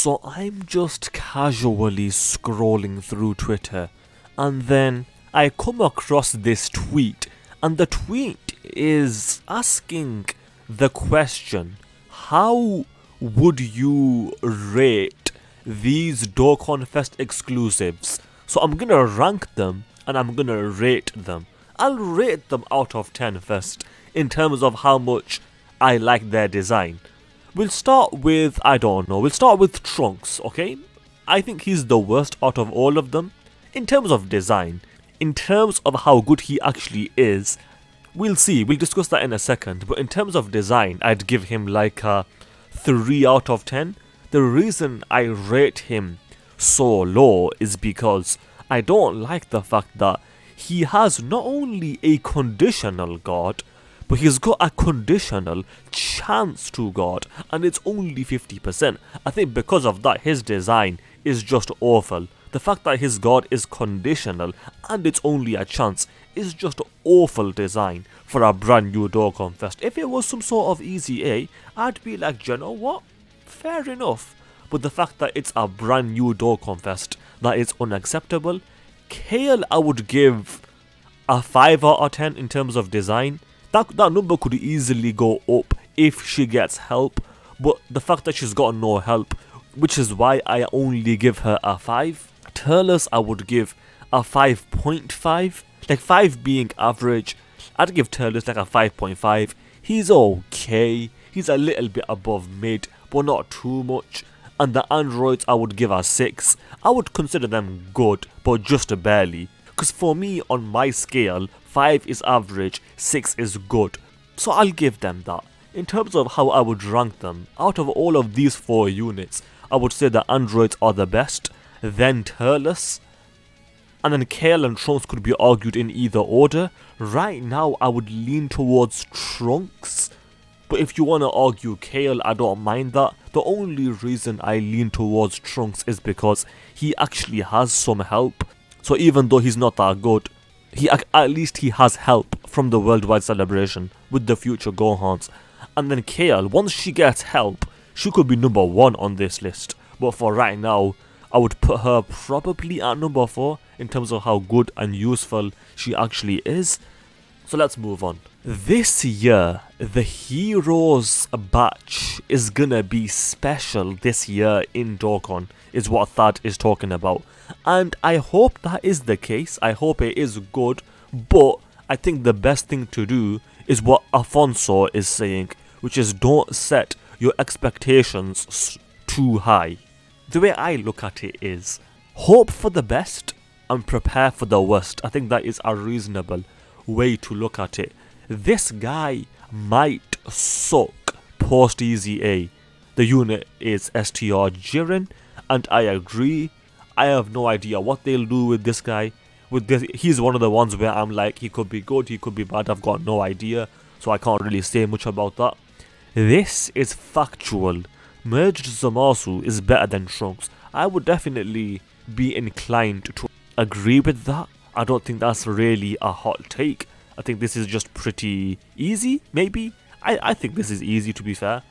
So I'm just casually scrolling through Twitter, and then I come across this tweet, and the tweet is asking the question, how would you rate these Dokkan Fest exclusives? So I'm gonna rank them and I'm gonna rate them. I'll rate them out of 10 first in terms of how much I like their design. We'll start with, we'll start with Trunks, okay? I think he's the worst out of all of them. In terms of design, in terms of how good he actually is, we'll see, we'll discuss that in a second. But in terms of design, I'd give him like a 3 out of 10. The reason I rate him so low is because I don't like the fact that he has not only a conditional guard, but he's got a conditional chance to guard, and it's only 50%. I think because of that, his design is just awful. The fact that his guard is conditional and it's only a chance is just awful design for a brand new Dokkan Fest. If it was some sort of easy A, I'd be like, you know what? Fair enough. But the fact that it's a brand new Dokkan Fest, that is unacceptable. Kale, I would give a 5 out of 10 in terms of design. That number could easily go up if she gets help, but the fact that she's got no help, which is why I only give her a 5. Turs, I would give a 5.5, like 5 being average. I'd give Turs like a 5.5. He's okay, he's a little bit above mid, but not too much. And the androids, I would give a 6. I would consider them good, but just barely. Because for me, on my scale, 5 is average, 6 is good. So I'll give them that. In terms of how I would rank them, out of all of these 4 units, I would say the androids are the best, then Turles, and then Kale and Trunks could be argued in either order. Right now, I would lean towards Trunks, but if you want to argue Kale, I don't mind that. The only reason I lean towards Trunks is because he actually has some help. So even though he's not that good, at least he has help from the worldwide celebration with the future Gohans. And then Kale, once she gets help, she could be number 1 on this list. But for right now, I would put her probably at number 4 in terms of how good and useful she actually is. So let's move on. This year, the Heroes batch is gonna be special this year in Dokkan, is what Thad is talking about. And I hope that is the case, I hope it is good, but I think the best thing to do is what Afonso is saying, which is don't set your expectations too high. The way I look at it is, hope for the best and prepare for the worst. I think that is a reasonable way to look at it. This guy might suck post Easy A. The unit is STR Jiren, and I agree. I have no idea what they'll do with this guy. He's one of the ones where I'm like, he could be good, he could be bad, I've got no idea, so I can't really say much about that. This is factual. Merged Zamasu is better than Trunks. I would definitely be inclined to agree with that. I don't think that's really a hot take. I think this is just pretty easy, maybe? I think this is easy, to be fair.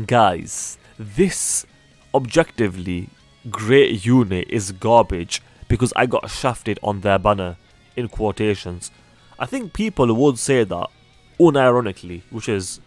Guys, this objectively great unit is garbage because I got shafted on their banner, in quotations. I think people would say that unironically, which is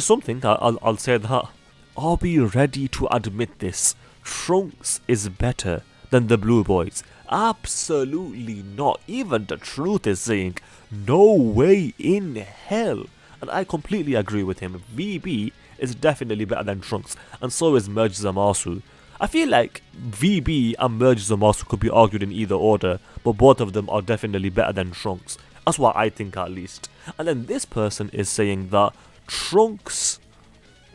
something. I'll say that. Are we ready to admit this? Trunks is better than the Blue Boys. Absolutely not. Even the truth is saying no way in hell. And I completely agree with him. VB is definitely better than Trunks, and so is Merge Zamasu. I feel like VB and Merge Zamasu could be argued in either order, but both of them are definitely better than Trunks. That's what I think, at least. And then this person is saying that Trunks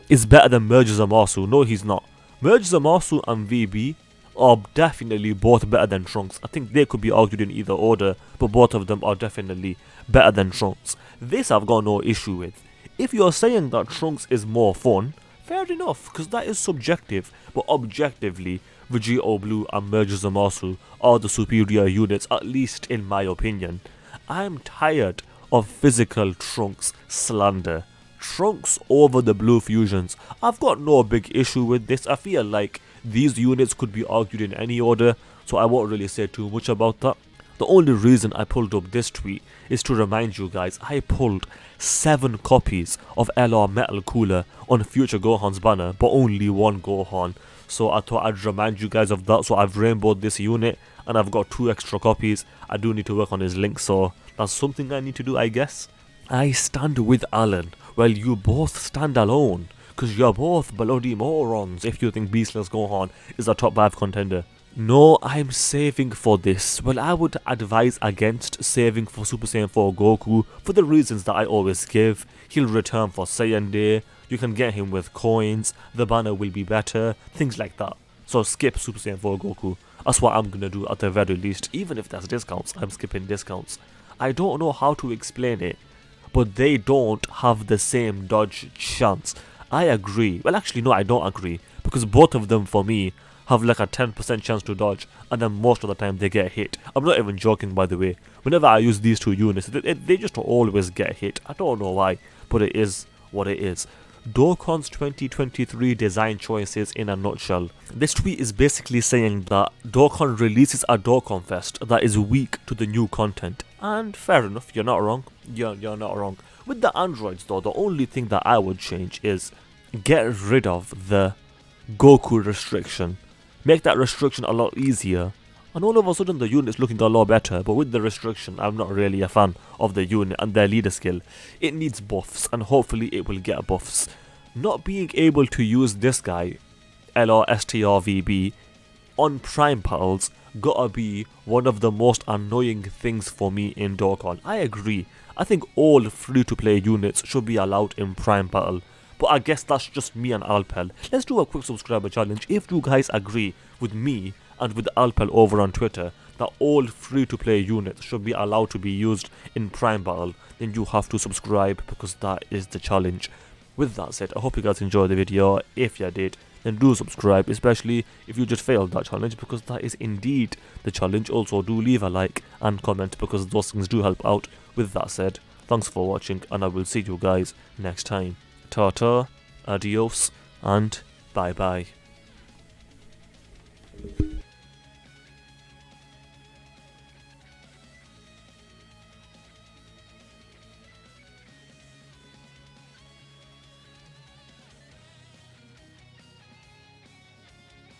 is better than Merge Zamasu. No, he's not. Merge Zamasu and VB are definitely both better than Trunks. I think they could be argued in either order, but both of them are definitely better than Trunks. This I've got no issue with. If you're saying that Trunks is more fun, fair enough, because that is subjective, but objectively, Vegeta Blue and Merge Zamasu are the superior units, at least in my opinion. I'm tired of physical Trunks slander. Trunks over the Blue Fusions. I've got no big issue with this. I feel like These units could be argued in any order, so I won't really say too much about that. The only reason I pulled up this tweet is to remind you guys I pulled 7 copies of LR Metal Cooler on future Gohan's banner, but only one Gohan. So I thought I'd remind you guys of that. So I've rainbowed this unit and I've got 2 extra copies. I do need to work on his link, so that's something I need to do, I guess. I stand with Alan while you both stand alone, cause you're both bloody morons if you think Beastless Gohan is a top 5 contender. No, I'm saving for this. Well, I would advise against saving for Super Saiyan 4 Goku for the reasons that I always give. He'll return for Saiyan Day, you can get him with coins, the banner will be better, things like that. So skip Super Saiyan 4 Goku. That's what I'm gonna do at the very least. Even if there's discounts, I'm skipping discounts. I don't know how to explain it, but they don't have the same dodge chance. I agree. Well, actually, no, I don't agree, because both of them for me have like a 10% chance to dodge, and then most of the time they get hit. I'm not even joking, by the way. Whenever I use these 2 units, they just always get hit. I don't know why, but it is what it is. Dokkan's 2023 design choices in a nutshell. This tweet is basically saying that Dokkan releases a Dokkan Fest that is weak to the new content. And fair enough, you're not wrong. You're not wrong. With the androids though, the only thing that I would change is get rid of the Goku restriction. Make that restriction a lot easier, and all of a sudden the unit's looking a lot better. But with the restriction, I'm not really a fan of the unit and their leader skill. It needs buffs, and hopefully it will get buffs. Not being able to use this guy, LRSTRVB, on Prime Battles gotta be one of the most annoying things for me in Dokkan. I agree, I think all free-to-play units should be allowed in Prime Battle. But I guess that's just me and Alpel. Let's do a quick subscriber challenge. If you guys agree with me and with Alpel over on Twitter that all free-to-play units should be allowed to be used in Prime Battle, then you have to subscribe, because that is the challenge. With that said, I hope you guys enjoyed the video. If you did, then do subscribe, especially if you just failed that challenge, because that is indeed the challenge. Also, do leave a like and comment, because those things do help out. With that said, thanks for watching, and I will see you guys next time. Ta-ta, adios, and bye-bye.